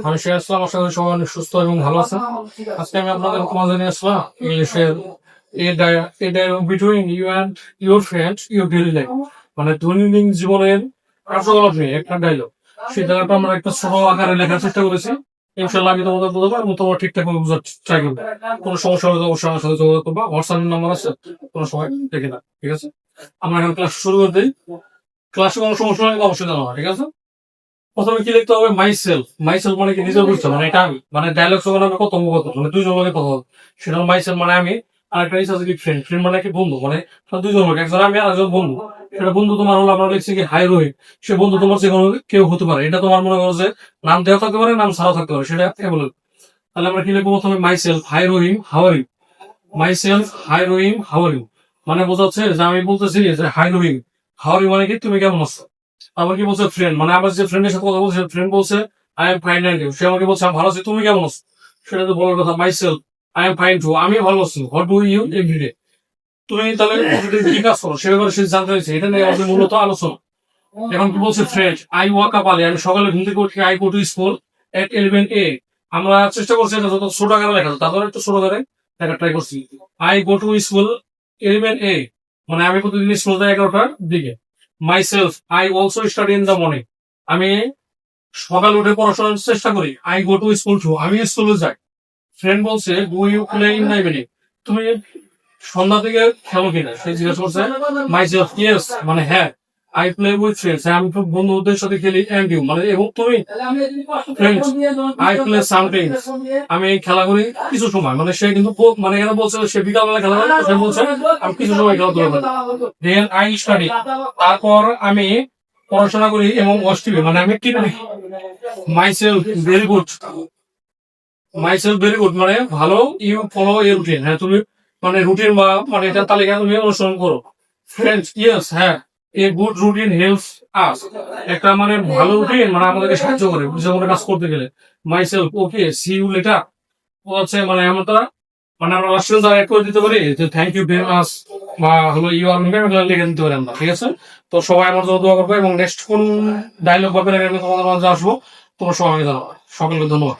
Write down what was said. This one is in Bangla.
আমি শেয়ার আসলাম, আশা করি সবাই অনেক সুস্থ এবং ভালো আছে। আজকে আমি আপনাদের মাঝে নিয়ে আসলাম ইংলিশের between you and your friend your daily life, মানে দৈনন্দিন জীবনের কার্যকলাপ নিয়ে একটা ডায়লগ। সেই জায়গাটা আমরা একটা ছোট আকারে লেখার চেষ্টা করেছি। ইনশাল্লাহ আমি তোমাদের বলবো এবং তোমরা ঠিকঠাক ভাবে বোঝার ট্রাই করবে। কোনো সমস্যা হলে তো অবশ্যই আমার সাথে যোগাযোগ করবা, হোয়াটসঅ্যাপ নাম্বার আছে, কোনো সময় দেখে না। ঠিক আছে, আমরা এখন ক্লাস শুরু করে দিই। ক্লাসে কোনো সমস্যা হলে অবশ্যই জানাবো, ঠিক আছে। প্রথমে কি লিখতে হবে? মাইসেলফ মানে কি? নিজের বুঝতে, মানে এটা আমি, মানে ডায়লগ সঙ্গে আমি কত মানে দুইজন লোকের কথা বলবো। সেটা মাইসেলফ মানে আমি, আর একটা ইস আছে কি ফ্রেন্ড। ফ্রেন্ড মানে কি? বন্ধু। মানে দুইজন লোক, একজন আমি আর একজন বন্ধু। সেটা বন্ধু তোমার হলো, আমরা লিখছি কি হাই রোহিত। সে বন্ধু তোমার যে কোনো কেউ হতে পারে। এটা তোমার মনে করো যে নাম দেওয়া থাকতে পারে, নাম ছাড়াও থাকতে পারে, সেটা বলে। তাহলে আমরা কি লিখবো? প্রথমে myself hi Rahim how are you. Myself hi Rahim how are you মানে বোঝাচ্ছে যে আমি বলতেছি যে hi Rahim how are you মানে কি তুমি কেমন আছো। আবার কি বলছে? ফ্রেন্ড মানে আমার যে ফ্রেন্ডের সাথে কথা বলছে, ফ্রেন্ড বলছে I am fine and you. সে আমাকে বলছে আমি ভালো আছি, তুমি কেমন আছো। সেটা তো বলার কথা। Myself I am fine too, আমি ভালো আছি। হোয়াট ডু ইউ এভরিডে, তুমি তাহলে প্রতিদিন কি কাজ করো সে ব্যাপারে সে জানতে চাইছে। এটা নিয়ে আমাদের মূলত আলোচনা। এখন কি বলছে? Friend I walk up early, আমি সকালে ঘুম থেকে উঠি। I go to school at 11 AM। আমরা চেষ্টা করছি এটা যত ছোট আকারে লেখা যায়, তারপরে একটু ছোট আকারে লেখা ট্রাই করছি। I go to school 11 AM, মানে আমি প্রতিদিন স্কুল যাই 11টার দিকে। Myself I also study in the morning, আমি সকাল উঠে পড়াশোনার চেষ্টা করি। I go to school too, আমি স্কুলে যাই। ফ্রেন্ড বলছে do you play in the evening, তুমি সন্ধ্যা থেকে খেলো কিনা, সে জিজ্ঞেস করছে। মাই সেলফ ইয়েস মানে হ্যাঁ। আই প্লে উইথ ফ্রেন্ডস, আমি খুব বন্ধুদের সাথে খেলি। এন্ড ইউ মানে এবং তুমি। ফ্রেন্ডস আই প্লে সামটাইমস, আমি খেলা করি কিছু সময়। মানে সে কিন্তু মানে এখানে বলছে সে বিকালবেলা খেলা করে, সে বলছে আমি কিছু সময় খেলাধুলা করি। দেন আই স্টাডি, তারপর আমি পড়াশোনা করি এবং অস্ট্রেলিয়া মানে আমি টিভি দেখি। My self very good, myself very good মানে ভালো। ইউ ফলো এ রুটিন, হ্যাঁ তুমি মানে রুটিন বা মানে এটা তালিকা তুমি অনুসরণ করো। ফ্রেন্ডস ইয়েস হ্যাঁ, a good routine helps us, একটা মানে ভালো রুটিন মানে আমাদেরকে সাহায্য করে যে কোনো কাজ করতে গেলে। Myself okay see you later, ও হচ্ছে মানে আমরা মানে আমরা রাষ্ট্রীয় দ্বারা করে দিতে পারি যে থ্যাংক ইউ ভেরি মাচ বা হলো ইউ আর লিখে দিতে পারি আমরা। ঠিক আছে, তো সবাই আমার জন্য দোয়া করবো এবং নেক্সট কোন ডায়লগ বা প্যারাগ্রাফে তোমাদের মাঝে আসবো তোমরা সবাই জানাবো। সকলকে ধন্যবাদ।